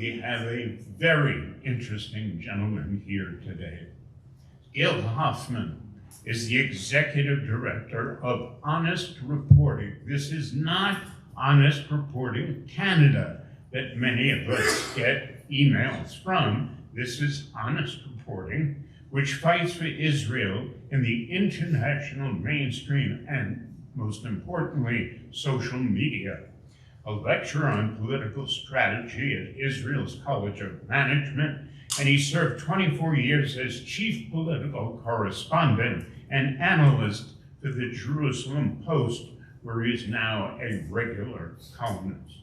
we have a very interesting gentleman here today. Gil Hoffman is the executive director of Honest Reporting. This is not Honest Reporting Canada that many of us get emails from. This is Honest Reporting, which fights for Israel in the international mainstream and, most importantly, social media. A lecturer on political strategy at Israel's College of Management, and he served 24 years as chief political correspondent and analyst for the Jerusalem Post, where he's now a regular columnist.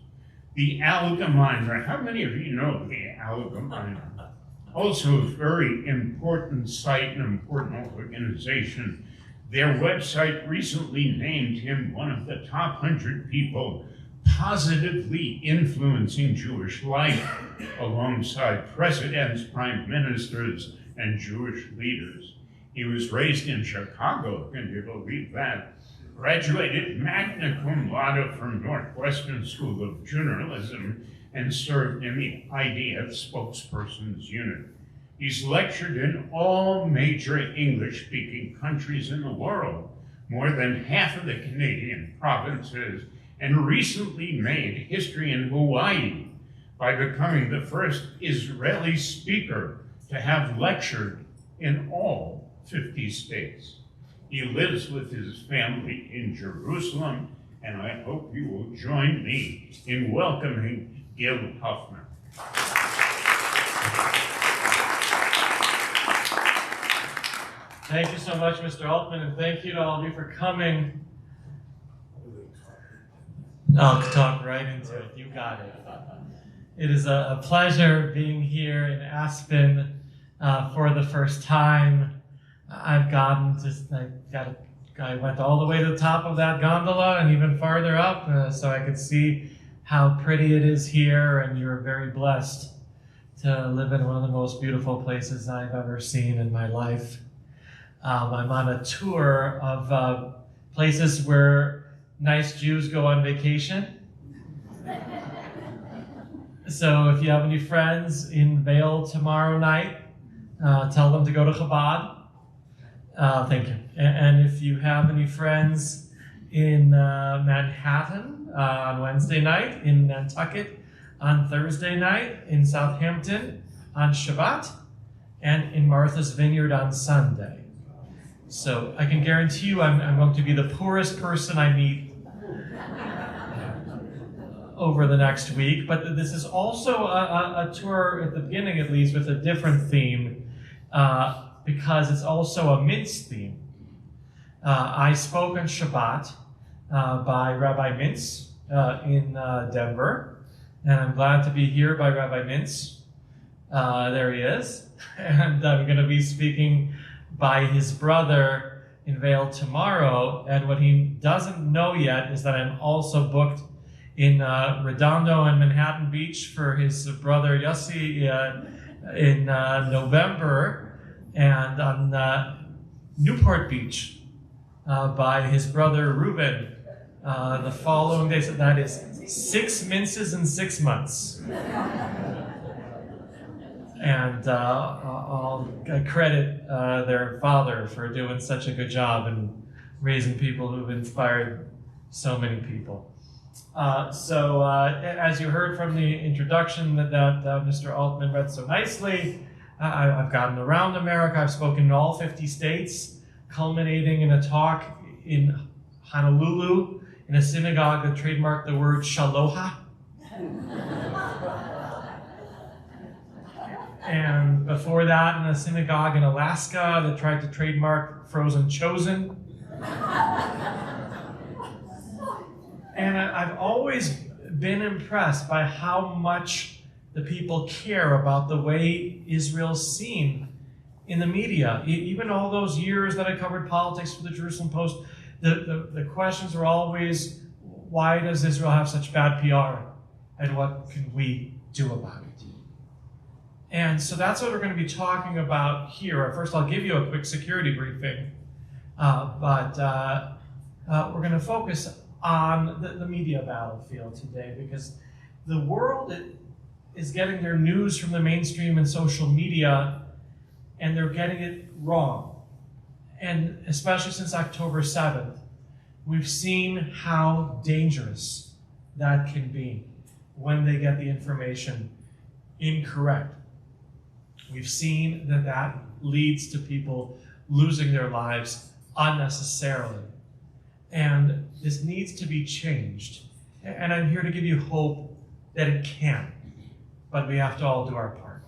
The Allgemeiner, how many of you know the Allgemeiner? Also a very important site and important organization. Their website recently named him one of the top 100 people positively influencing Jewish life alongside presidents, prime ministers, and Jewish leaders. He was raised in Chicago, can you believe that? Graduated magna cum laude from Northwestern School of Journalism and served in the IDF spokesperson's unit. He's lectured in all major English-speaking countries in the world, more than half of the Canadian provinces, and recently made history in Hawaii by becoming the first Israeli speaker to have lectured in all 50 states. He lives with his family in Jerusalem, and I hope you will join me in welcoming Gil Hoffman. Thank you so much, Mr. Altman, and thank you to all of you for coming. I'll talk right into it. You got it. It is a pleasure being here in Aspen for the first time. I went all the way to the top of that gondola and even farther up so I could see how pretty it is here, and you're very blessed to live in one of the most beautiful places I've ever seen in my life. I'm on a tour of places where nice Jews go on vacation. So if you have any friends in Vail tomorrow night, tell them to go to Chabad. Thank you. And if you have any friends in Manhattan on Wednesday night, in Nantucket on Thursday night, in Southampton on Shabbat, and in Martha's Vineyard on Sunday. So I can guarantee you I'm going to be the poorest person I meet over the next week, but this is also a tour, at the beginning at least, with a different theme, because it's also a Mintz theme. I spoke on Shabbat by Rabbi Mintz in Denver, and I'm glad to be here by Rabbi Mintz. There he is. And I'm going to be speaking by his brother in Vail tomorrow, and what he doesn't know yet is that I'm also booked in Redondo and Manhattan Beach for his brother Yossi in November, and on Newport Beach by his brother Reuben the following day. So that is 6 minces in 6 months. And I'll credit their father for doing such a good job in raising people who've inspired so many people. So as you heard from the introduction that Mr. Altman read so nicely, I've gotten around America. I've spoken in all 50 states, culminating in a talk in Honolulu in a synagogue that trademarked the word shaloha. And before that, in a synagogue in Alaska that tried to trademark frozen chosen. And I've always been impressed by how much the people care about the way Israel's seen in the media. Even all those years that I covered politics for the Jerusalem Post, the questions were always, why does Israel have such bad PR? And what can we do about it? And so that's what we're going to be talking about here. First, I'll give you a quick security briefing, but we're going to focus on the media battlefield today, because the world is getting their news from the mainstream and social media, and they're getting it wrong. And especially since October 7th, we've seen how dangerous that can be when they get the information incorrect. We've seen that that leads to people losing their lives unnecessarily. And this needs to be changed. And I'm here to give you hope that it can. But we have to all do our part.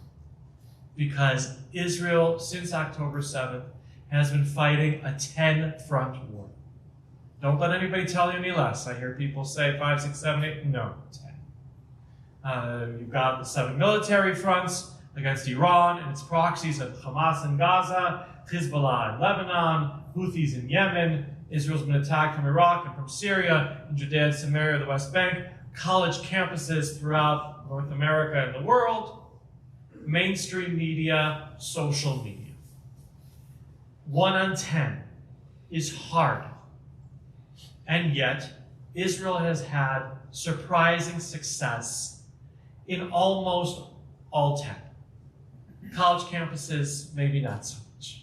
Because Israel, since October 7th, has been fighting a 10-front war. Don't let anybody tell you any less. I hear people say 5, 6, 7, 8. No, 10. You've got the 7 military fronts against Iran and its proxies of Hamas in Gaza, Hezbollah in Lebanon, Houthis in Yemen. Israel's been attacked from Iraq and from Syria, in Judea and Samaria, the West Bank, college campuses throughout North America and the world, mainstream media, social media. 1 on 10 is hard. And yet, Israel has had surprising success in almost all 10. College campuses, maybe not so much.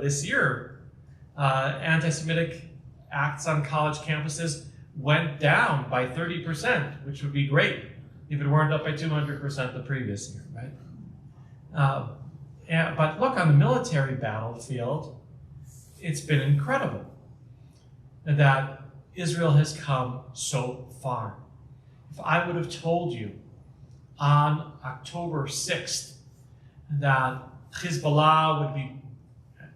This year, anti-Semitic acts on college campuses went down by 30%, which would be great if it weren't up by 200% the previous year, right? But look, on the military battlefield, it's been incredible that Israel has come so far. If I would have told you on October 6th that Hezbollah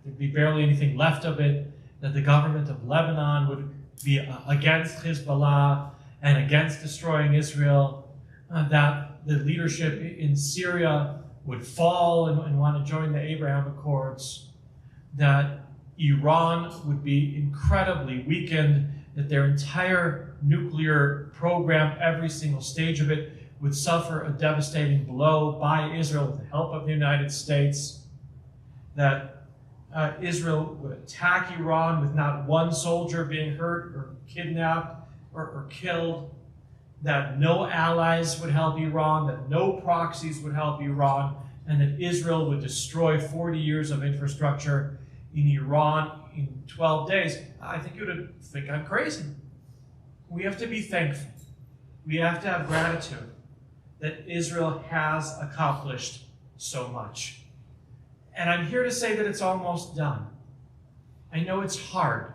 there'd be barely anything left of it, that the government of Lebanon would be against Hezbollah and against destroying Israel, that the leadership in Syria would fall and want to join the Abraham Accords, that Iran would be incredibly weakened, that their entire nuclear program, every single stage of it, would suffer a devastating blow by Israel with the help of the United States, that Israel would attack Iran with not one soldier being hurt or kidnapped or killed, that no allies would help Iran, that no proxies would help Iran, and that Israel would destroy 40 years of infrastructure in Iran in 12 days. I think you would think I'm crazy. We have to be thankful. We have to have gratitude that Israel has accomplished so much. And I'm here to say that it's almost done. I know it's hard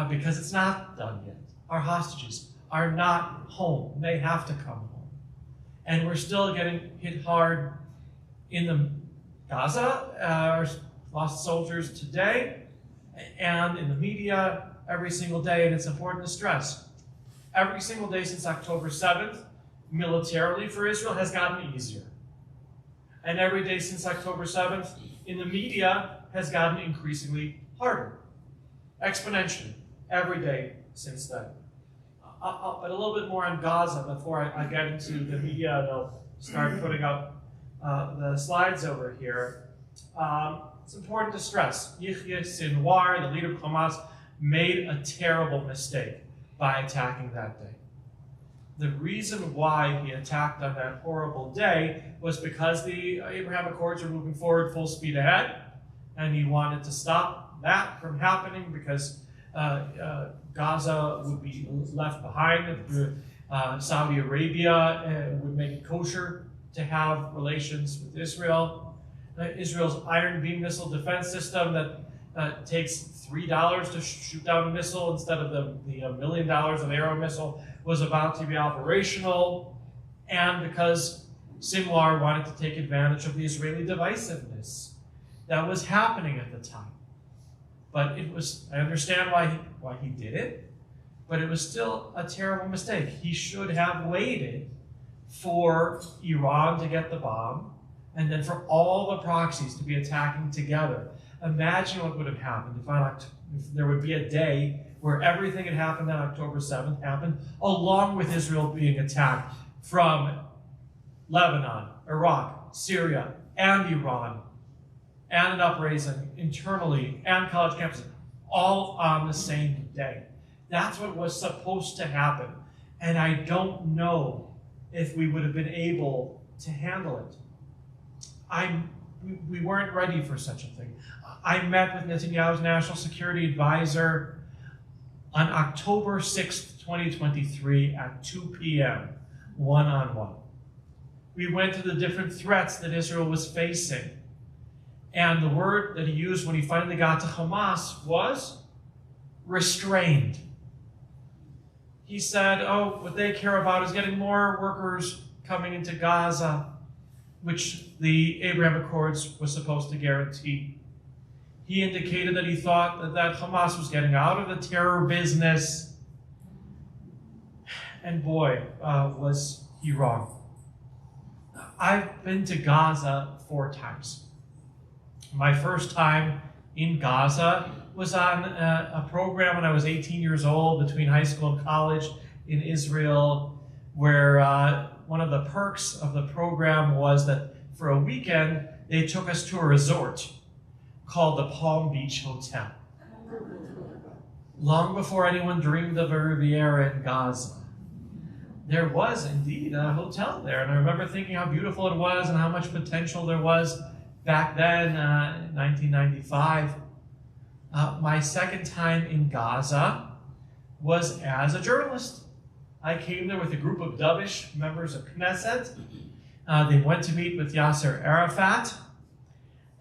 because it's not done yet. Our hostages are not home. They have to come home. And we're still getting hit hard in the Gaza, our lost soldiers today, and in the media every single day. And it's important to stress, every single day since October 7th, militarily for Israel has gotten easier. And every day since October 7th, in the media, has gotten increasingly harder. Exponentially, every day since then. But a little bit more on Gaza before I get into the media, and I'll start putting up the slides over here. It's important to stress, Yahya Sinwar, the leader of Hamas, made a terrible mistake by attacking that day. The reason why he attacked on that horrible day was because the Abraham Accords were moving forward full speed ahead, and he wanted to stop that from happening because Gaza would be left behind. Saudi Arabia would make it kosher to have relations with Israel. Israel's Iron Beam missile defense system that takes $3 to shoot down a missile instead of the $1 million of Arrow missile was about to be operational, and because Sinwar wanted to take advantage of the Israeli divisiveness that was happening at the time. But I understand why he did it, but it was still a terrible mistake. He should have waited for Iran to get the bomb, and then for all the proxies to be attacking together. Imagine what would have happened if there would be a day where everything that happened on October 7th happened, along with Israel being attacked from Lebanon, Iraq, Syria, and Iran, and an uprising internally, and college campuses, all on the same day. That's what was supposed to happen. And I don't know if we would have been able to handle it. We weren't ready for such a thing. I met with Netanyahu's national security advisor on October 6th, 2023 at 2 p.m., one-on-one. We went through the different threats that Israel was facing. And the word that he used when he finally got to Hamas was restrained. He said, oh, what they care about is getting more workers coming into Gaza, which the Abraham Accords was supposed to guarantee. He indicated that he thought that Hamas was getting out of the terror business. And boy, was he wrong. I've been to Gaza 4 times. My first time in Gaza was on a program when I was 18 years old between high school and college in Israel, where one of the perks of the program was that for a weekend, they took us to a resort called the Palm Beach Hotel. Long before anyone dreamed of a Riviera in Gaza, there was indeed a hotel there. And I remember thinking how beautiful it was and how much potential there was back then, in 1995. My second time in Gaza was as a journalist. I came there with a group of dovish members of Knesset. They went to meet with Yasser Arafat,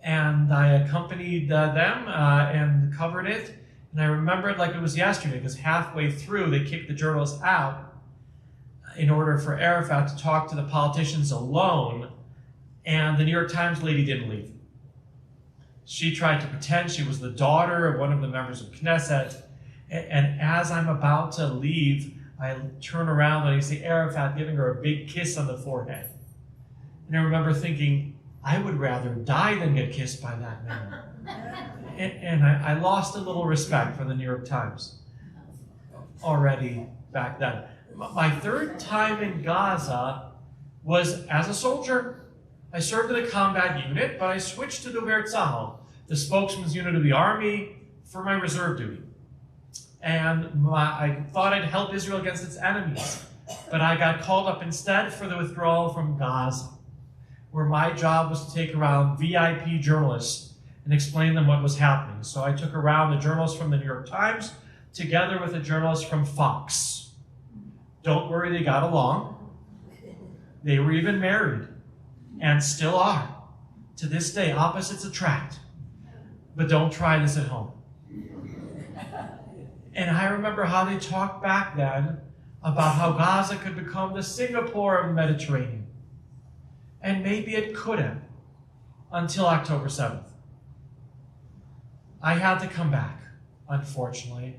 and I accompanied them and covered it. And I remember it like it was yesterday, because halfway through they kicked the journalists out in order for Arafat to talk to the politicians alone, and the New York Times lady didn't leave. She tried to pretend she was the daughter of one of the members of Knesset, and as I'm about to leave, I turn around and I see Arafat giving her a big kiss on the forehead. And I remember thinking, I would rather die than get kissed by that man. And I lost a little respect for the New York Times already back then. My third time in Gaza was as a soldier. I served in a combat unit, but I switched to Dover Tzahal, the spokesman's unit of the army, for my reserve duty. And I thought I'd help Israel against its enemies, but I got called up instead for the withdrawal from Gaza, where my job was to take around VIP journalists and explain them what was happening. So I took around the journalists from the New York Times together with a journalist from Fox. Don't worry, they got along. They were even married, and still are. To this day, opposites attract. But don't try this at home. And I remember how they talked back then about how Gaza could become the Singapore of the Mediterranean. And maybe it could have, until October 7th. I had to come back, unfortunately,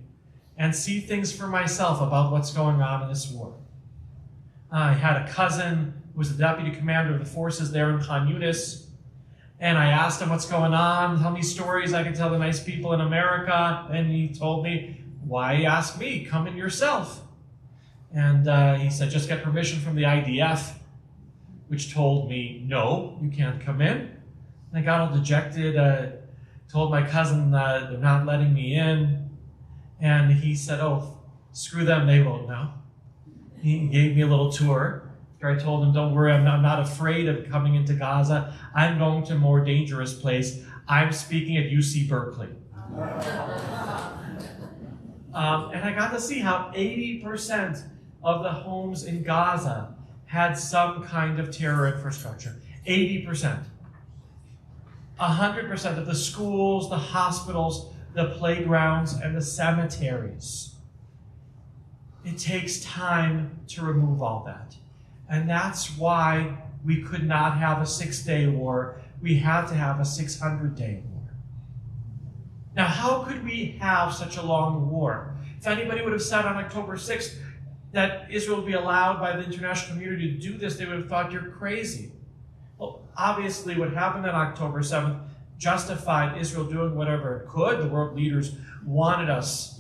and see things for myself about what's going on in this war. I had a cousin who was the deputy commander of the forces there in Khan Yunis, and I asked him what's going on, tell me stories I can tell the nice people in America, and he told me, why ask me? Come in yourself. And he said, just get permission from the IDF, which told me, no, you can't come in. And I got all dejected, told my cousin they're not letting me in. And he said, oh, screw them, they won't know. He gave me a little tour. After I told him, don't worry, I'm not afraid of coming into Gaza. I'm going to a more dangerous place. I'm speaking at UC Berkeley. And I got to see how 80% of the homes in Gaza had some kind of terror infrastructure. 80%. 100% of the schools, the hospitals, the playgrounds, and the cemeteries. It takes time to remove all that. And that's why we could not have a 6-day war. We had to have a 600-day war. Now, how could we have such a long war? If anybody would have said on October 6th that Israel would be allowed by the international community to do this, they would have thought you're crazy. Well, obviously, what happened on October 7th justified Israel doing whatever it could. The world leaders wanted us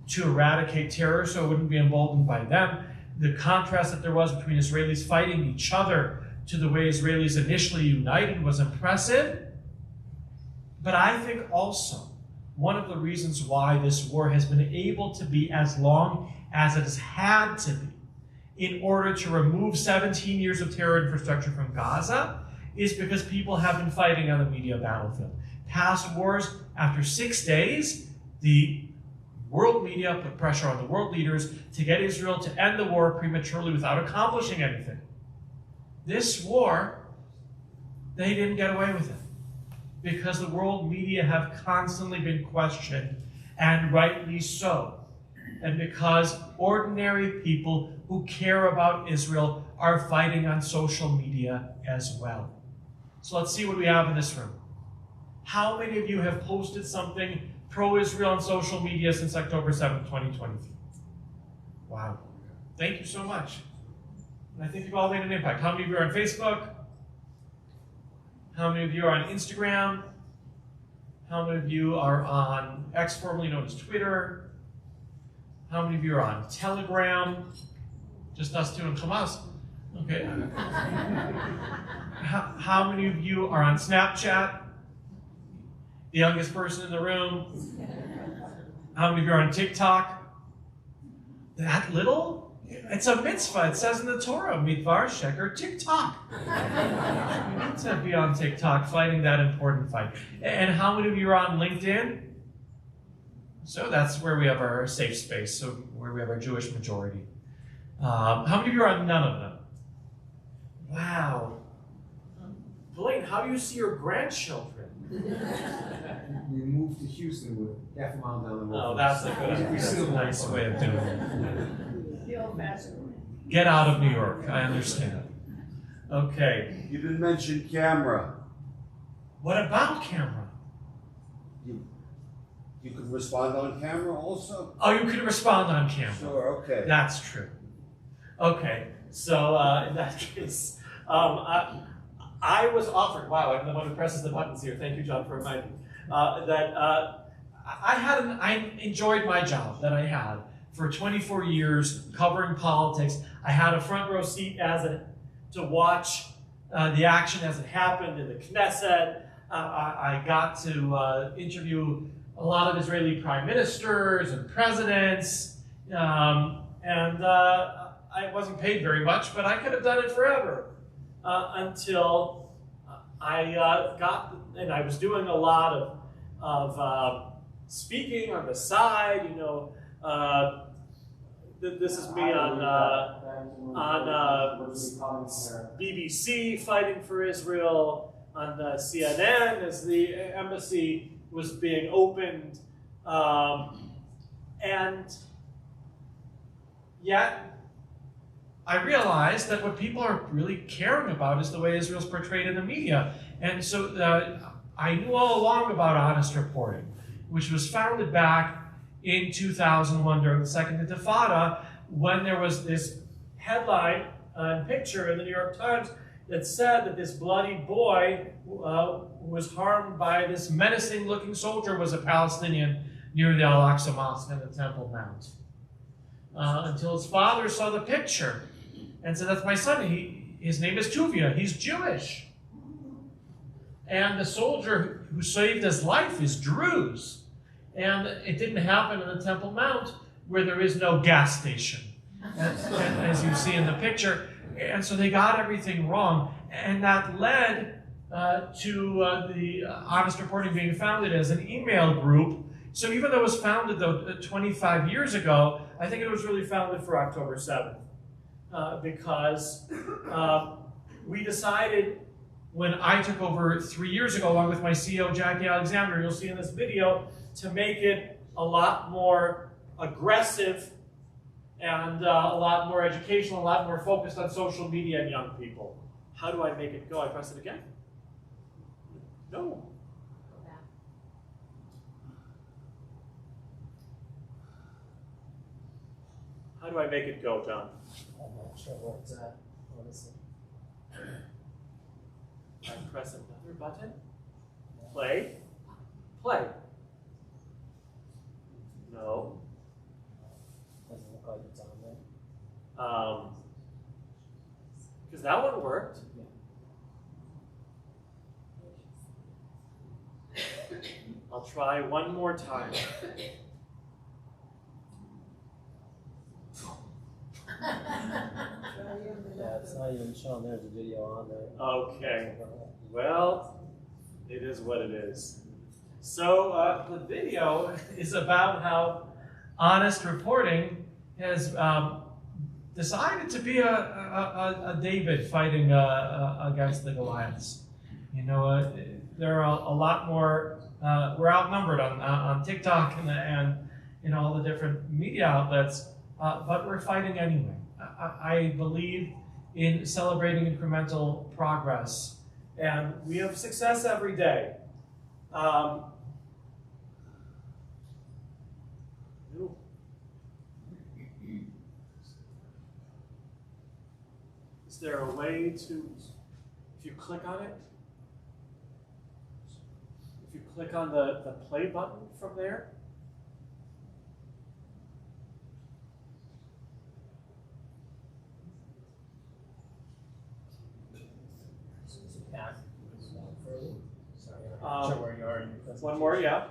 to eradicate terror so it wouldn't be emboldened by them. The contrast that there was between Israelis fighting each other to the way Israelis initially united was impressive. But I think also one of the reasons why this war has been able to be as long as it has had to be in order to remove 17 years of terror infrastructure from Gaza is because people have been fighting on the media battlefield. Past wars, after 6 days, the world media put pressure on the world leaders to get Israel to end the war prematurely without accomplishing anything. This war, they didn't get away with it because the world media have constantly been questioned, and rightly so. And because ordinary people who care about Israel are fighting on social media as well. So let's see what we have in this room. How many of you have posted something pro-Israel on social media since October 7th, 2023? Wow. Thank you so much. And I think you've all made an impact. How many of you are on Facebook? How many of you are on Instagram? How many of you are on X, formerly known as Twitter? How many of you are on Telegram? Just us two and Hamas. Okay. How many of you are on Snapchat? The youngest person in the room. How many of you are on TikTok? That little? It's a mitzvah. It says in the Torah, midvar sheker TikTok. You need to be on TikTok fighting that important fight. And how many of you are on LinkedIn? So that's where we have our safe space, so where we have our Jewish majority. How many of you are on none of them? Wow. Blaine, how do you see your grandchildren? We moved to Houston with half a mile down the road. Oh, that's a nice way of doing it. Get out of New York, I understand. Okay. You didn't mention camera. What about camera? You could respond on camera also? Oh, you can respond on camera. Sure, okay. That's true. Okay, so in that case, I was offered, wow, I'm the one who presses the buttons here. Thank you, John, for reminding me. I enjoyed my job that I had for 24 years covering politics. I had a front row seat to watch the action as it happened in the Knesset. I got to interview a lot of Israeli prime ministers and presidents, and I wasn't paid very much, but I could have done it forever until I and I was doing a lot of speaking on the side, you know. This is me on BBC fighting for Israel, on CNN as the embassy was being opened, and yet I realized that what people are really caring about is the way Israel's portrayed in the media. And so I knew all along about honest reporting, which was founded back in 2001 during the Second Intifada, when there was this headline and picture in the New York Times that said that this bloody boy who was harmed by this menacing-looking soldier was a Palestinian near the Al-Aqsa Mosque and the Temple Mount. Until his father saw the picture and said, "That's my son. His name is Tuvia. He's Jewish. And the soldier who saved his life is Druze." And it didn't happen in the Temple Mount, where there is no gas station, as you see in the picture. And so they got everything wrong. And that led to the Honest Reporting being founded as an email group. So even though it was founded, though, 25 years ago, I think it was really founded for October 7th. Because we decided, when I took over 3 years ago, along with my CEO, Jackie Alexander, you'll see in this video, to make it a lot more aggressive and a lot more educational, a lot more focused on social media and young people. How do I make it go? I press it again? No. How do I make it go, John? I'm not sure what, honestly. I press another button. Play. Play. No. Doesn't look like it's on there. Because that one worked. I'll try one more time. Yeah, it's not even showing there's a video on there. Okay. Well, it is what it is. So the video is about how Honest Reporting has decided to be a David fighting against the Goliaths. You know, there are a lot more. We're outnumbered on TikTok and in all the different media outlets, but we're fighting anyway. I believe in celebrating incremental progress, and we have success every day. Is there a way to, if you click on it, if you click on the play button from there, Back. Sorry, I'm not sure where you are. one more, yeah.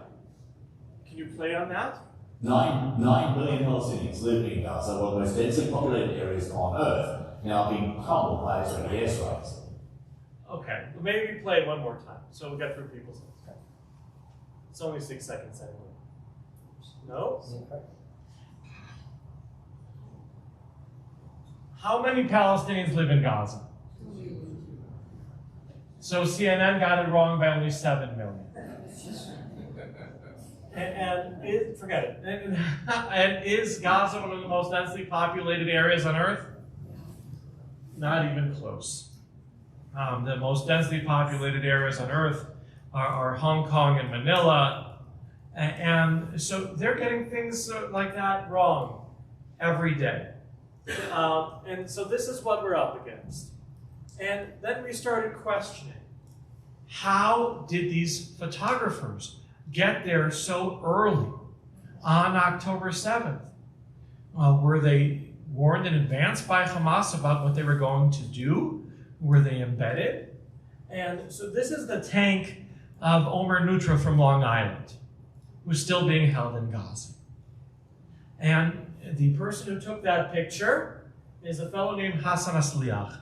Can you play on that? 9 billion Palestinians living in Gaza, one of the most densely populated areas on Earth, now being pummeled by Israeli airstrikes. Okay, well, maybe play it one more time so we get through people's. Okay. It's only 6 seconds anyway. No? Okay. How many Palestinians live in Gaza? So CNN got it wrong by only 7 million. Forget it. And is Gaza one of the most densely populated areas on Earth? Not even close. The most densely populated areas on Earth are Hong Kong and Manila. And so they're getting things like that wrong every day. And so this is what we're up against. And then we started questioning, how did these photographers get there so early on October 7th? Were they warned in advance by Hamas about what they were going to do? Were they embedded? And so this is the tank of Omer Nutra from Long Island, who's still being held in Gaza. And the person who took that picture is a fellow named Hassan Asliach.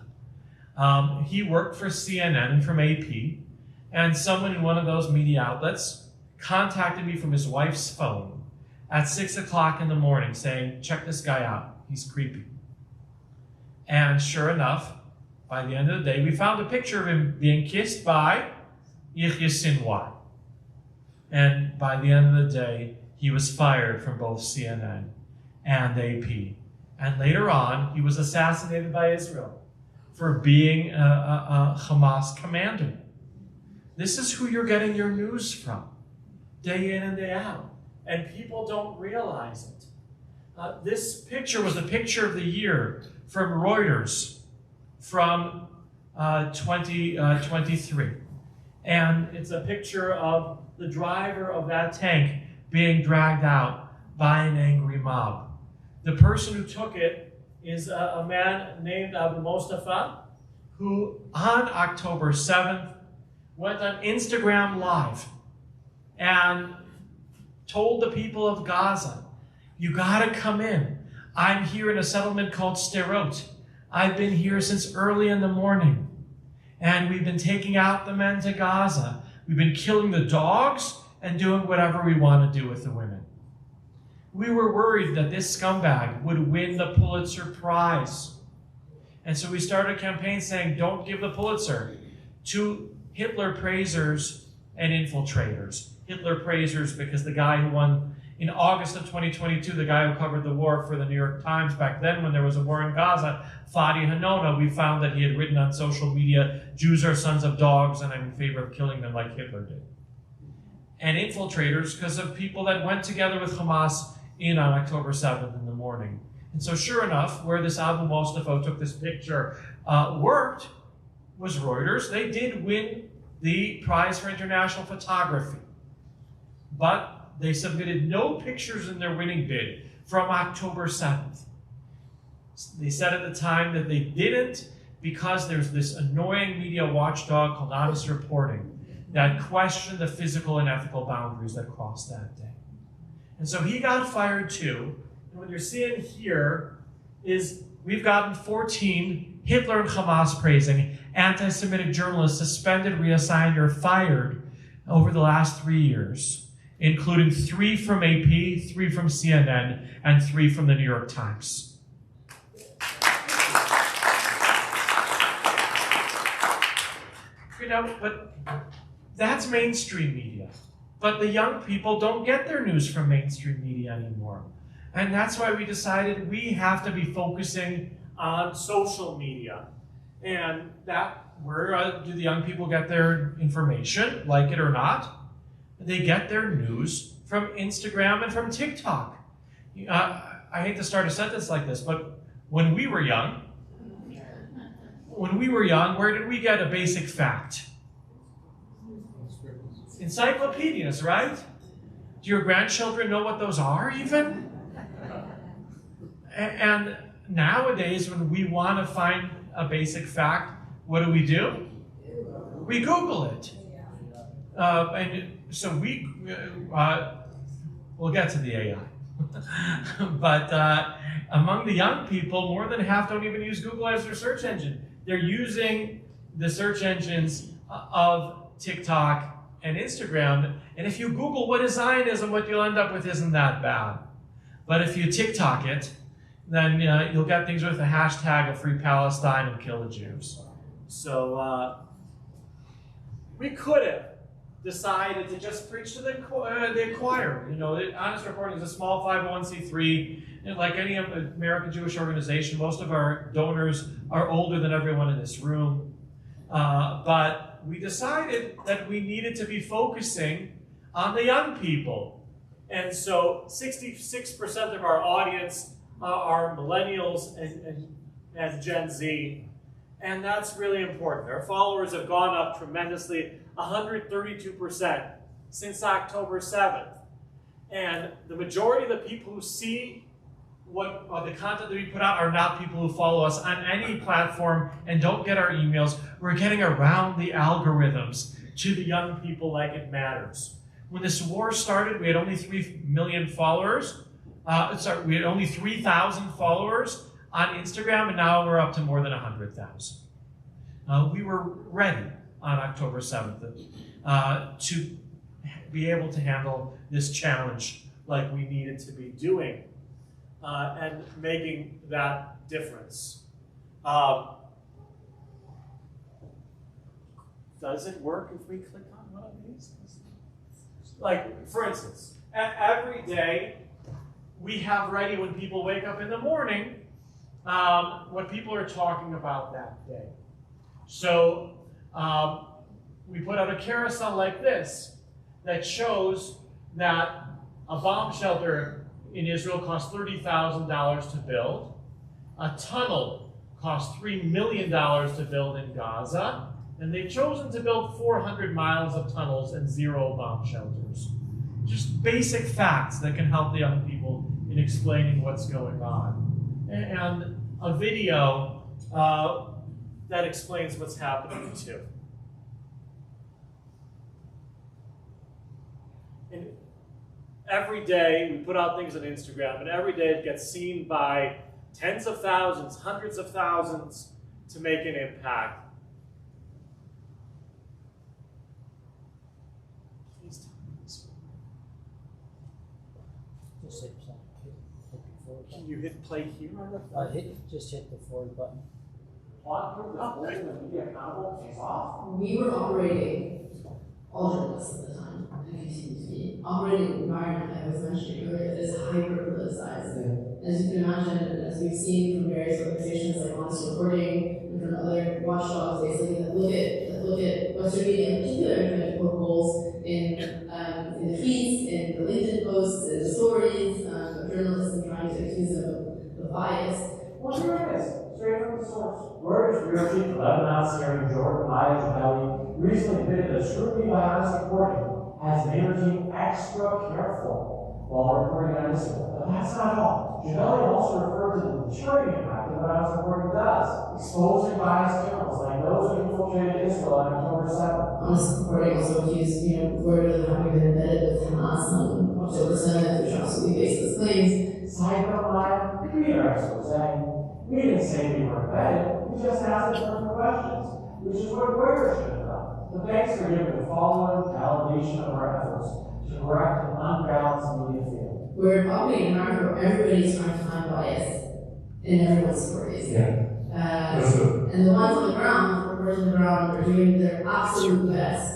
He worked for CNN and from AP, and someone in one of those media outlets contacted me from his wife's phone at 6 o'clock in the morning saying, check this guy out, he's creepy. And sure enough, by the end of the day, we found a picture of him being kissed by Yahya Sinwar. And by the end of the day, he was fired from both CNN and AP. And later on, he was assassinated by Israel for being a Hamas commander. This is who you're getting your news from, day in and day out. And people don't realize it. This picture was the picture of the year from Reuters from 2023. And it's a picture of the driver of that tank being dragged out by an angry mob. The person who took it is a man named Abu Mustafa, who on October 7th went on Instagram Live and told the people of Gaza, you gotta come in. I'm here in a settlement called Sderot. I've been here since early in the morning. And we've been taking out the men to Gaza. We've been killing the dogs and doing whatever we want to do with the women. We were worried that this scumbag would win the Pulitzer Prize. And so we started a campaign saying, don't give the Pulitzer to Hitler praisers and infiltrators. Hitler praisers because the guy who won in August of 2022, the guy who covered the war for the New York Times back then when there was a war in Gaza, Fadi Hanona, we found that he had written on social media, Jews are sons of dogs and I'm in favor of killing them like Hitler did. And infiltrators because of people that went together with Hamas in on October 7th in the morning. And so sure enough, where this Abu Mustafa took this picture worked was Reuters. They did win the prize for international photography. But they submitted no pictures in their winning bid from October 7th. They said at the time that they didn't because there's this annoying media watchdog called Honest Reporting that questioned the physical and ethical boundaries that crossed that day. And so he got fired too. And what you're seeing here is we've gotten 14 Hitler and Hamas praising anti-Semitic journalists suspended, reassigned, or fired over the last 3 years, including 3 from AP, 3 from CNN, and 3 from the New York Times. You know, but that's mainstream media. But the young people don't get their news from mainstream media anymore. And that's why we decided we have to be focusing on social media. And where do the young people get their information, like it or not? They get their news from Instagram and from TikTok. I hate to start a sentence like this, but when we were young, where did we get a basic fact? Encyclopedias, right? Do your grandchildren know what those are even? And nowadays, when we want to find a basic fact, what do? We Google it. And so we'll get to the AI. But among the young people, more than half don't even use Google as their search engine. They're using the search engines of TikTok and Instagram. And if you Google what is Zionism, what you'll end up with isn't that bad. But if you TikTok it, then you'll get things with the hashtag of Free Palestine and Kill the Jews. So we could have decided to just preach to the choir. You know, Honest Reporting is a small 501c3. And like any American Jewish organization, most of our donors are older than everyone in this room. But we decided that we needed to be focusing on the young people. And so 66% of our audience are millennials and Gen Z. And that's really important. Our followers have gone up tremendously, 132% since October 7th. And the majority of the people who see what the content that we put out are not people who follow us on any platform and don't get our emails. We're getting around the algorithms to the young people like it matters. When this war started, we had only 3 million followers. We had only 3,000 followers on Instagram, and now we're up to more than 100,000. We were ready on October 7th to be able to handle this challenge like we needed to be doing and making that difference. Does it work if we click on one of these? Like, for instance, every day we have ready when people wake up in the morning what people are talking about that day. So we put out a carousel like this that shows that a bomb shelter in Israel cost $30,000 to build. A tunnel cost $3 million to build in Gaza. And they've chosen to build 400 miles of tunnels and 0 bomb shelters. Just basic facts that can help the young people in explaining what's going on. And a video that explains what's happening too. And every day we put out things on Instagram, and every day it gets seen by tens of thousands, hundreds of thousands to make an impact. Please tell me this one. Just hit forward Can button. you hit play here on the Just hit the forward button. We were operating, all journalists at the time, and continue to be, operating an environment I was mentioning earlier that is hyper-politicized. As you can imagine, and as we've seen from various organizations like Honest Reporting and from other watchdogs, basically that look at Western media in particular and try to poke holes in the tweets, in the LinkedIn posts, in the stories of journalists and trying to accuse them of bias. Well, here it is, straight from the source. Reuters bureau chief for Lebanon, Syria, and Jordan, Maya Jabali, recently admitted that scrutiny by Honest Reporting has made her team extra careful while reporting on Israel. But that's not all. Jabali also referred to the deterring impact of what Honest Reporting does, exposing biased journalists like those who infiltrated Israel on October 7th. Honest Reporting also accused, Reuters of having been embedded with Hamas on October 7th, which absolutely baseless claims. Side note, Maya, read our expose. We didn't say we were embedded, we just asked important questions, which is what Reuters should have done. But thanks for giving the following validation of our efforts to correct an unbalanced media field. We're operating in an environment where everybody's trying to find bias in everyone's stories. And the ones on the ground, the person on the ground, are doing their absolute best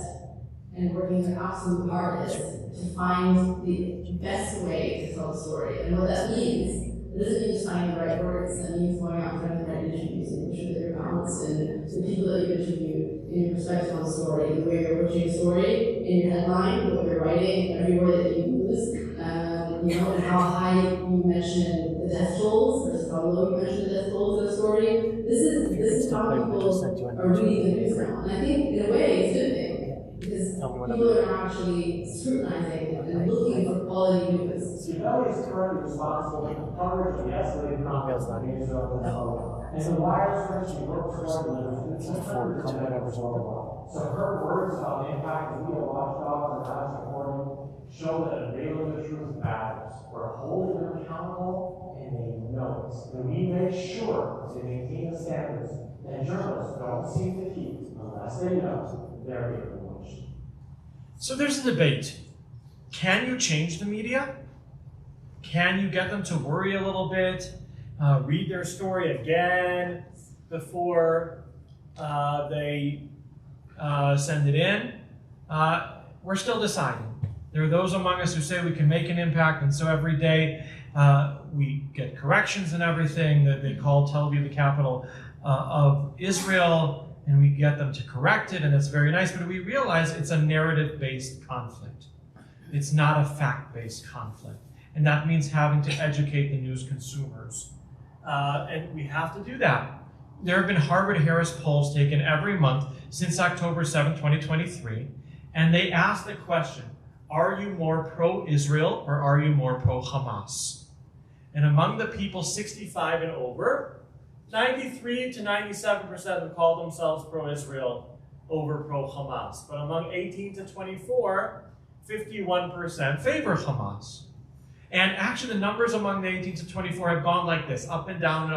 and working their absolute hardest to find the best way to tell the story. And what that means, it doesn't mean just finding the right words. That means going out and finding the right interviews and making sure that you're balanced and the people that you interview in your perspective on the story, the way you're approaching a story, in your headline, what you're writing, every word that you use, and how high you mention the death tolls versus how low you mention the death tolls in the story. This is how people are reading the news now. And I think, in a way, it's a good thing. Because people are actually scrutinizing and looking for quality news. Civelli is currently responsible for the coverage of the escalated conflict in Israel and Israel. And the wires for which she works for delivers consistent whatever's over. So her words about the impact of media watchdogs and honest reporting show that unveiling the truth matters. We're holding them accountable, and they know it. And we make sure to maintain the standards that journalists don't seem to keep unless they know they're being watched. So there's a debate. Can you change the media? Can you get them to worry a little bit, read their story again before they send it in? We're still deciding. There are those among us who say we can make an impact, and so every day we get corrections and everything that they call Tel Aviv the capital of Israel, and we get them to correct it, and it's very nice, but we realize it's a narrative-based conflict. It's not a fact-based conflict, and that means having to educate the news consumers, and we have to do that. There have been Harvard-Harris polls taken every month since October 7, 2023, and they ask the question, are you more pro-Israel or are you more pro-Hamas? And among the people 65 and over, 93 to 97% have called themselves pro-Israel over pro-Hamas. But among 18 to 24, 51% favor Hamas. And actually the numbers among the 18 to 24 have gone like this, up and down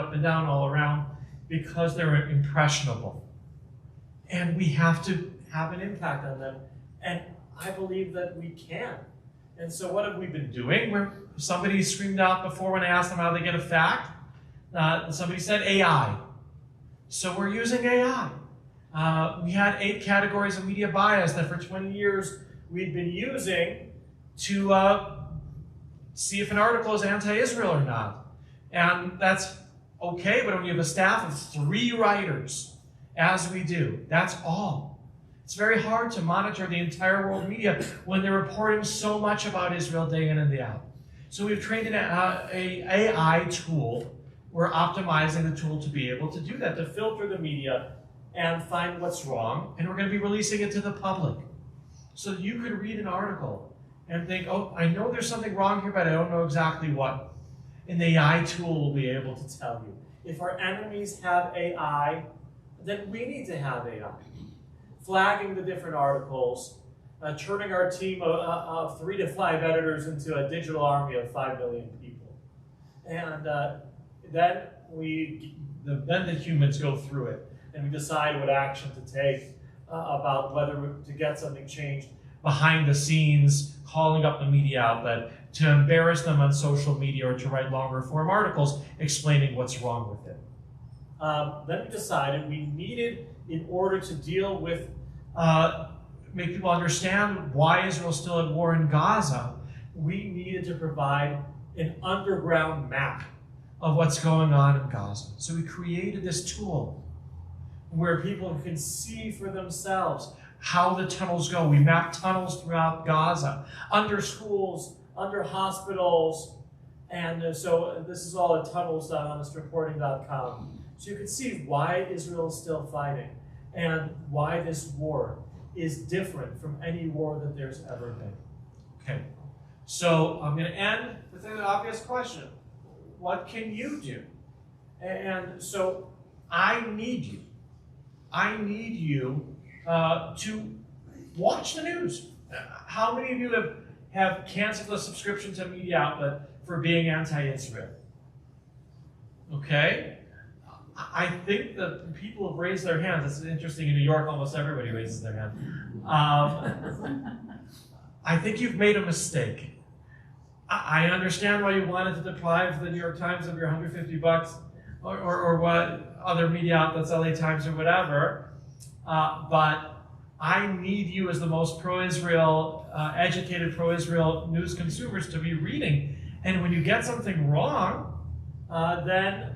all around, because they're impressionable. And we have to have an impact on them. And I believe that we can. And so what have we been doing? Somebody screamed out before when I asked them how they get a fact. Somebody said AI. So we're using AI. We had 8 categories of media bias that for 20 years we'd been using to see if an article is anti-Israel or not. And that's okay, but when you have a staff of 3 writers, as we do, that's all. It's very hard to monitor the entire world media when they're reporting so much about Israel day in and day out. So we've trained an AI tool. We're optimizing the tool to be able to do that, to filter the media and find what's wrong, and we're going to be releasing it to the public. So you could read an article and think, oh, I know there's something wrong here, but I don't know exactly what. And the AI tool will be able to tell you. If our enemies have AI, then we need to have AI. Flagging the different articles, turning our team of 3 to 5 editors into a digital army of 5 million people. And then the humans go through it, and we decide what action to take about whether to get something changed behind the scenes, calling up the media outlet, to embarrass them on social media, or to write longer form articles explaining what's wrong with it. Then we decided we needed, in order to deal with, make people understand why Israel's still at war in Gaza, we needed to provide an underground map of what's going on in Gaza. So we created this tool where people can see for themselves how the tunnels go. We map tunnels throughout Gaza, under schools, under hospitals, and so this is all at tunnels.honestreporting.com. So you can see why Israel is still fighting and why this war is different from any war that there's ever been. Okay, so I'm going to end with an obvious question. What can you do? And so I need you. I need you to watch the news. How many of you have canceled a subscription to a media outlet for being anti-Israel? Okay. I think that people have raised their hands. It's interesting, in New York, almost everybody raises their hand. I think you've made a mistake. I understand why you wanted to deprive the New York Times of your $150 or what other media outlets, LA Times or whatever, but I need you as the most pro-Israel, educated pro-Israel news consumers to be reading. And when you get something wrong, then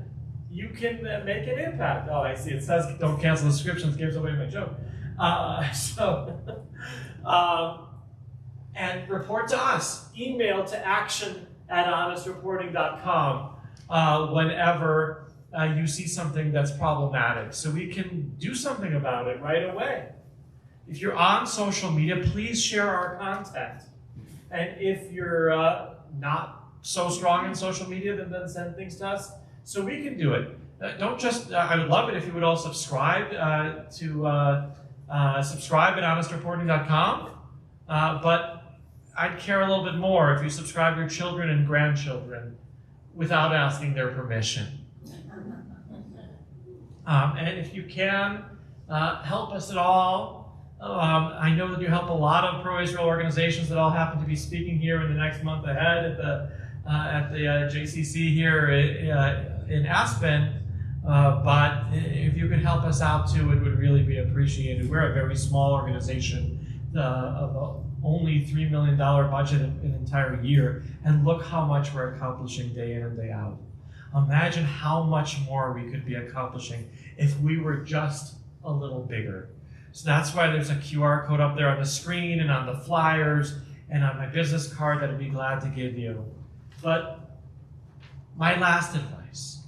you can make an impact. Oh, I see. It says don't cancel subscriptions, gives away my joke. And report to us. Email to action@honestreporting.com whenever you see something that's problematic, so we can do something about it right away. If you're on social media, please share our content. And if you're not so strong in social media, then send things to us so we can do it. Don't just, I would love it if you would all subscribe subscribe at honestreporting.com, but I'd care a little bit more if you subscribe your children and grandchildren without asking their permission. And if you can, help us at all. I know that you help a lot of pro-Israel organizations that all happen to be speaking here in the next month ahead at the JCC here in Aspen. But if you could help us out too, it would really be appreciated. We're a very small organization of only $3 million budget an entire year, and look how much we're accomplishing day in and day out. Imagine how much more we could be accomplishing if we were just a little bigger. So that's why there's a QR code up there on the screen and on the flyers and on my business card that I'd be glad to give you. But my last advice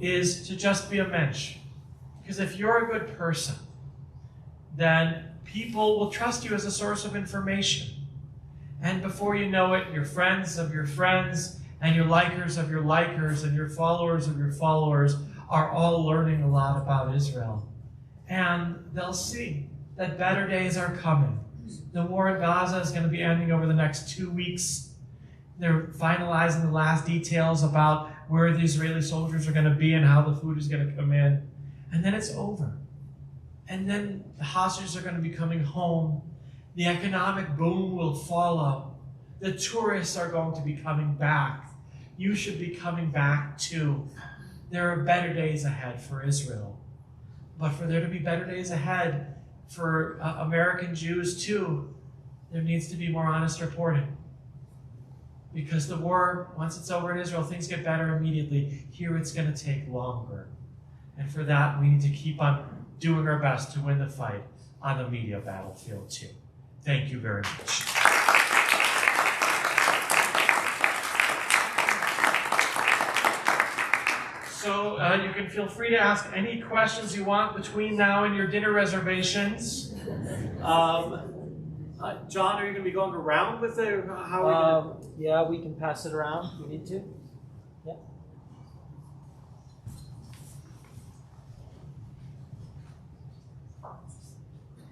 is to just be a mensch. Because if you're a good person, then people will trust you as a source of information. And before you know it, your friends of your friends and your likers of your likers and your followers of your followers are all learning a lot about Israel. And they'll see that better days are coming. The war in Gaza is going to be ending over the next 2 weeks. They're finalizing the last details about where the Israeli soldiers are going to be and how the food is going to come in. And then it's over. And then the hostages are going to be coming home. The economic boom will follow. The tourists are going to be coming back. You should be coming back too. There are better days ahead for Israel. But for there to be better days ahead for American Jews too, there needs to be more honest reporting. Because the war, once it's over in Israel, things get better immediately. Here it's going to take longer. And for that, we need to keep on doing our best to win the fight on the media battlefield too. Thank you very much. So you can feel free to ask any questions you want between now and your dinner reservations. John, are you going to be going around with it? Or how are we going to? Yeah, we can pass it around if we need to. Yeah.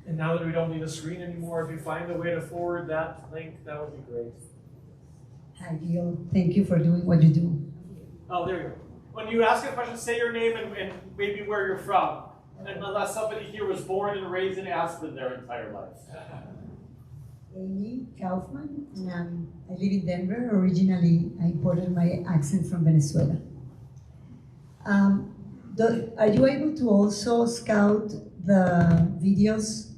And now that we don't need a screen anymore, if you find a way to forward that link, that would be great. Hi, Gil. Thank you for doing what you do. Oh, there you go. When you ask a question, say your name and maybe where you're from. And unless somebody here was born and raised in Aspen their entire life. Amy Hoffman, and I live in Denver. Originally, I imported my accent from Venezuela. Are you able to also scout the videos?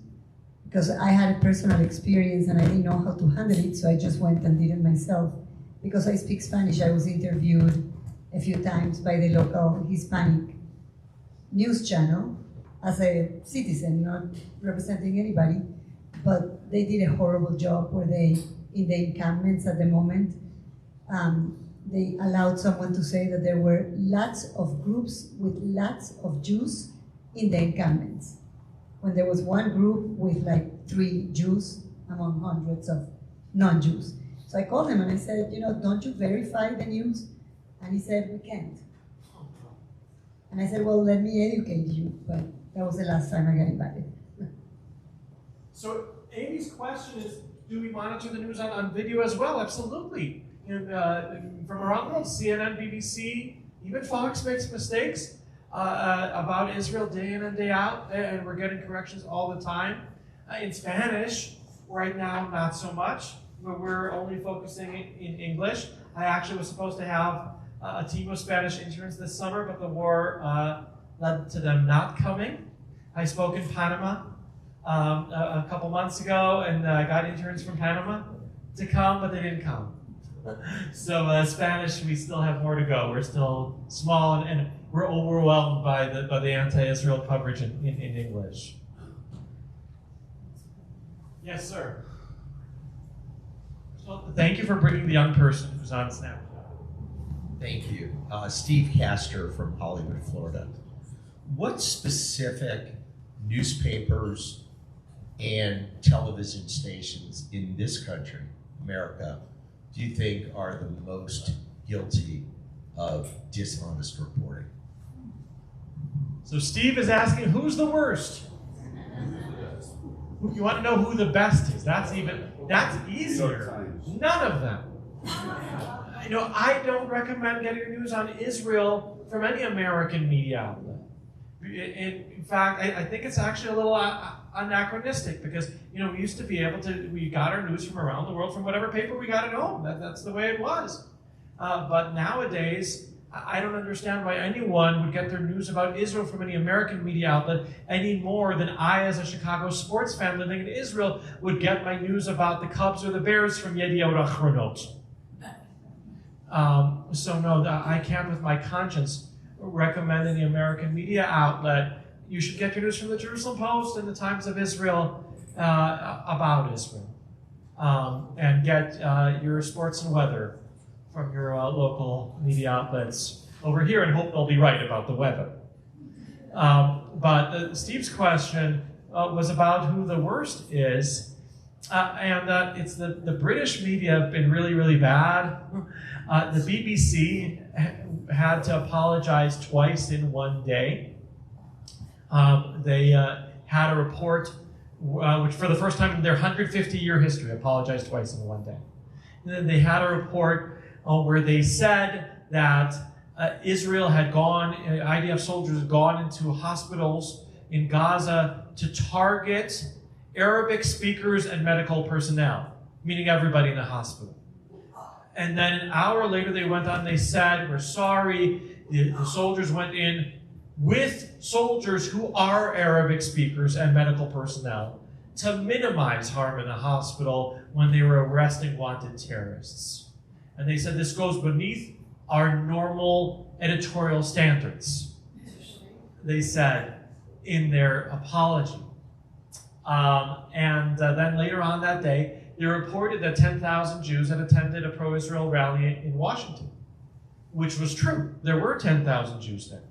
Because I had a personal experience and I didn't know how to handle it, so I just went and did it myself. Because I speak Spanish, I was interviewed a few times by the local Hispanic news channel as a citizen, not representing anybody, but they did a horrible job where they, in the encampments at the moment, they allowed someone to say that there were lots of groups with lots of Jews in the encampments, when there was one group with like 3 Jews among hundreds of non-Jews. So I called him and I said, don't you verify the news? And he said, we can't. And I said, well, let me educate you. But that was the last time I got invited. So Amy's question is, do we monitor the news on video as well? Absolutely. From around the world, CNN, BBC, even Fox makes mistakes. about Israel day in and day out, and we're getting corrections all the time. In Spanish, right now, not so much, but we're only focusing in English. I actually was supposed to have a team of Spanish interns this summer, but the war led to them not coming. I spoke in Panama a couple months ago, and I got interns from Panama to come, but they didn't come. So Spanish, we still have more to go. We're still small, and we're overwhelmed by the anti-Israel coverage in English. Yes, sir. Well, thank you for bringing the young person who's on Snapchat. Thank you. Steve Castor from Hollywood, Florida. What specific newspapers and television stations in this country, America, do you think are the most guilty of dishonest reporting? So Steve is asking, who's the worst? You want to know who the best is? That's easier. None of them. I don't recommend getting your news on Israel from any American media outlet. In fact, I think it's actually a little anachronistic because, we used to be able to, we got our news from around the world from whatever paper we got at home. That's the way it was. But nowadays, I don't understand why anyone would get their news about Israel from any American media outlet any more than I, as a Chicago sports fan living in Israel, would get my news about the Cubs or the Bears from Yediot Achronot. So no, I can't with my conscience recommend any American media outlet. You should get your news from the Jerusalem Post and the Times of Israel about Israel. And get your sports and weather from your local media outlets over here and hope they'll be right about the weather. But Steve's question was about who the worst is. And it's the British media have been really, really bad. The BBC had to apologize twice in one day. They had a report which for the first time in their 150-year history apologized twice in one day. And then they had a report where they said that Israel had gone, IDF soldiers had gone into hospitals in Gaza to target Arabic speakers and medical personnel, meaning everybody in the hospital. And then an hour later they went on, they said, we're sorry, the soldiers went in with soldiers who are Arabic speakers and medical personnel to minimize harm in the hospital when they were arresting wanted terrorists. And they said this goes beneath our normal editorial standards, they said in their apology. Then later on that day, they reported that 10,000 Jews had attended a pro-Israel rally in Washington, which was true. There were 10,000 Jews there.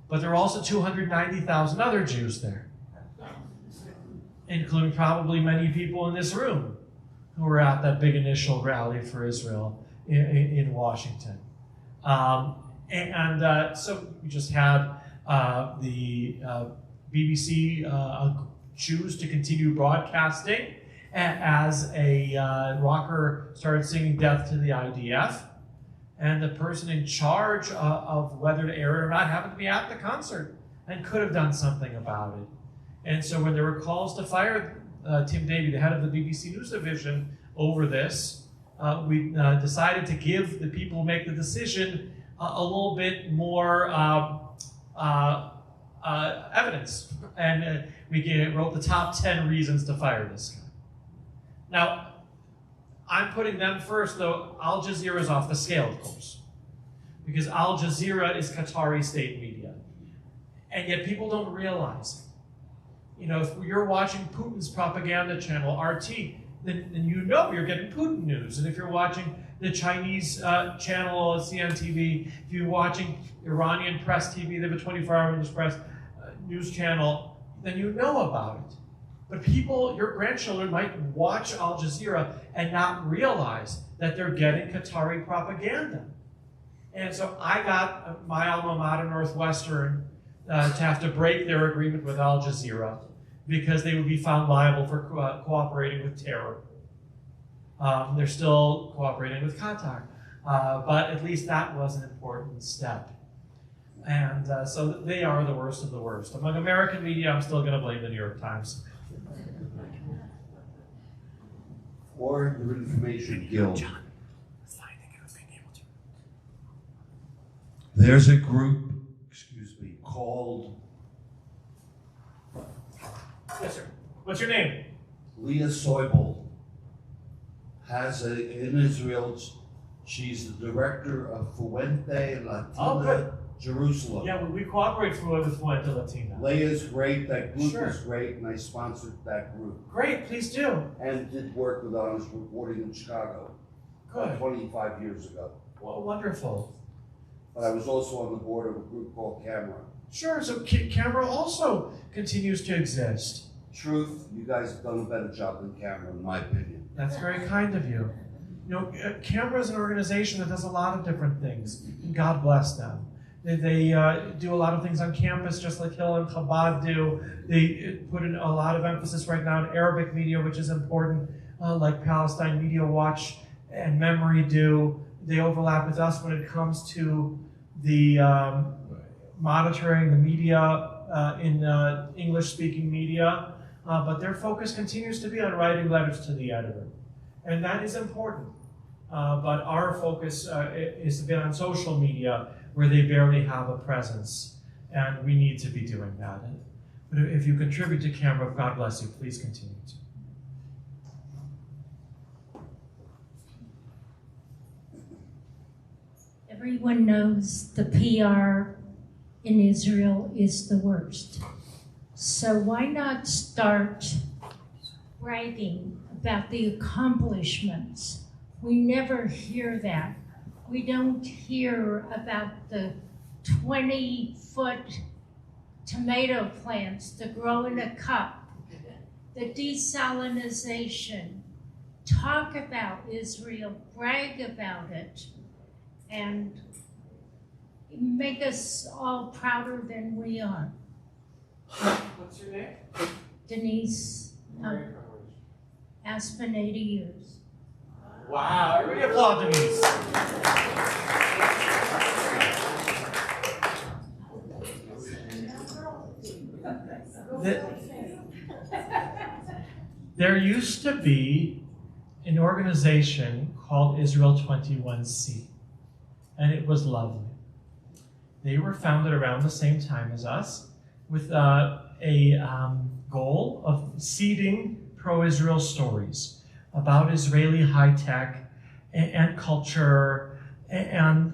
But there were also 290,000 other Jews there, including probably many people in this room who were at that big initial rally for Israel in Washington. So we just had the BBC choose to continue broadcasting as a rocker started singing "Death to the IDF." And the person in charge of whether to air it or not happened to be at the concert and could have done something about it. And so when there were calls to fire Tim Davie, the head of the BBC News Division, over this, we decided to give the people who make the decision a little bit more evidence. And we wrote the top 10 reasons to fire this guy. Now, I'm putting them first, though Al Jazeera is off the scale, of course, because Al Jazeera is Qatari state media, and yet people don't realize it. If you're watching Putin's propaganda channel, RT, then you know you're getting Putin news. And if you're watching the Chinese channel, CNTV, if you're watching Iranian press TV, they have a 24-hour news channel, then you know about it. But people, your grandchildren might watch Al Jazeera and not realize that they're getting Qatari propaganda. And so I got my alma mater, Northwestern, to have to break their agreement with Al Jazeera because they would be found liable for cooperating with terror. They're still cooperating with Qatar. But at least that was an important step. And so they are the worst of the worst. Among American media, I'm still going to blame the New York Times. Or the Information Guild. There's a group, called Yes, sir. What's your name? Leah Soibel. In Israel, she's the director of Fuente Latina Jerusalem. Yeah, we cooperate with Fuente Latina. Leah's great, that group Sure. is great, and I sponsored that group. Great, please do. And did work with Honest Reporting in Chicago. Good. 25 years ago. Well, wonderful. But I was also on the board of a group called Camera. Sure, so Camera also continues to exist. Truth, you guys have done a better job than Camera, in my opinion. That's very kind of you. You know, Camera is an organization that does a lot of different things. God bless them. They do a lot of things on campus, just like Hill and Chabad do. They put in a lot of emphasis right now in Arabic media, which is important, like Palestine Media Watch and Memory do. They overlap with us when it comes to the monitoring the media in English-speaking media, but their focus continues to be on writing letters to the editor. And that is important. But our focus is a bit on social media, where they barely have a presence, and we need to be doing that. But if you contribute to Camera, God bless you, please continue to. Everyone knows the PR in Israel is the worst. So why not start writing about the accomplishments? We never hear that. We don't hear about the 20-foot tomato plants that grow in a cup, the desalinization. Talk about Israel, brag about it, and make us all prouder than we are. What's your name? Denise, Aspen, 80 years. Wow, everybody applaud Denise. There used to be an organization called Israel 21C, and it was lovely. They were founded around the same time as us with a goal of seeding pro-Israel stories about Israeli high-tech and culture and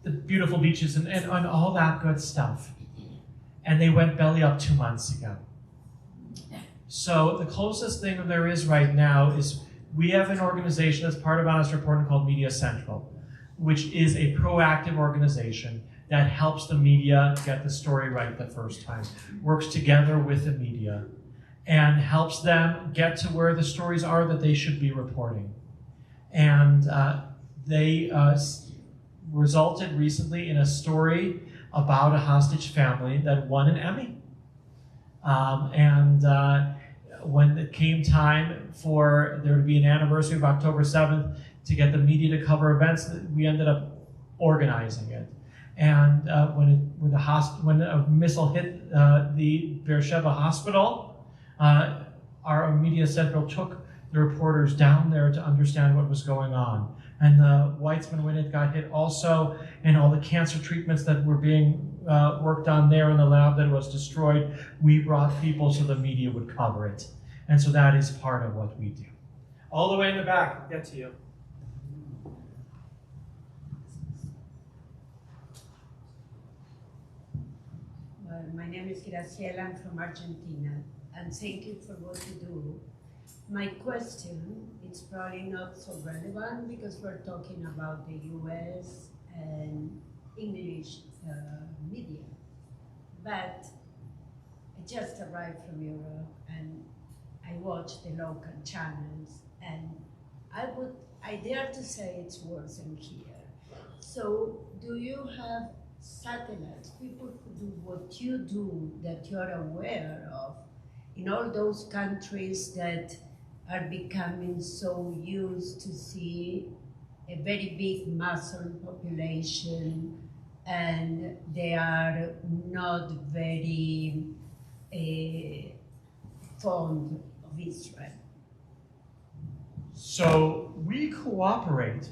the beautiful beaches and all that good stuff. And they went belly up 2 months ago. So the closest thing there is right now is we have an organization that's part of Honest Reporting called Media Central, which is a proactive organization that helps the media get the story right the first time, works together with the media, and helps them get to where the stories are that they should be reporting. And they resulted recently in a story about a hostage family that won an Emmy. When it came time for there to be an anniversary of October 7th to get the media to cover events, we ended up organizing it. And when a missile hit the Beersheba hospital, our Media Central took the reporters down there to understand what was going on. And Weitzman, when it got hit also, and all the cancer treatments that were being worked on there in the lab that was destroyed, we brought people so the media would cover it. And so that is part of what we do. All the way in the back, we'll get to you. Well, my name is Graciela, I'm from Argentina, and thank you for what you do. My question, it's probably not so relevant because we're talking about the US and English media, but I just arrived from Europe and I watch the local channels, and I dare to say it's worse than here. So do you have satellites, people who do what you do, that you're aware of, in all those countries that are becoming so used to see a very big Muslim population, and they are not very fond of Israel. So we cooperate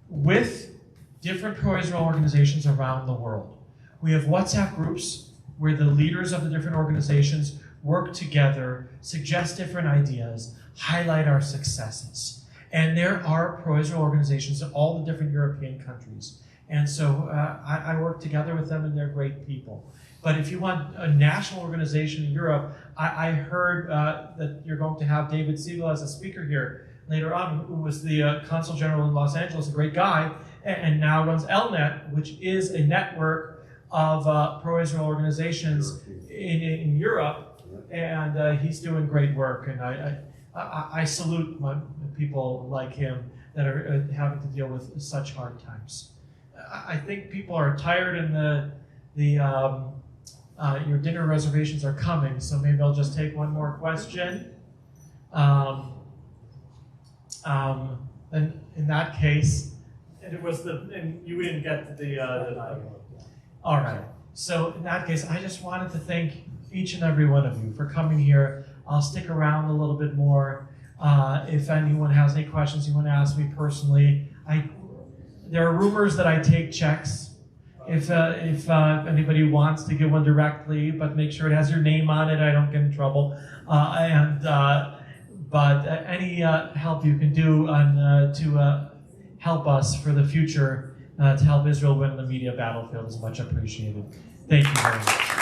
with different pro-Israel organizations around the world. We have WhatsApp groups where the leaders of the different organizations work together, suggest different ideas, highlight our successes. And there are pro-Israel organizations in all the different European countries. And so I work together with them, and they're great people. But if you want a national organization in Europe, I heard that you're going to have David Siegel as a speaker here later on, who was the Consul General in Los Angeles, a great guy, and now runs ELNet, which is a network of pro-Israel organizations in Europe, and he's doing great work. And I salute people like him that are having to deal with such hard times. I think people are tired, and your dinner reservations are coming, so maybe I'll just take one more question. And in that case, and you didn't get the all right. So in that case, I just wanted to thank each and every one of you for coming here. I'll stick around a little bit more. If anyone has any questions you want to ask me personally, there are rumors that I take checks. If anybody wants to give one directly, but make sure it has your name on it, I don't get in trouble. But any help you can do to help us for the future, to help Israel win the media battlefield is much appreciated. Thank you very much.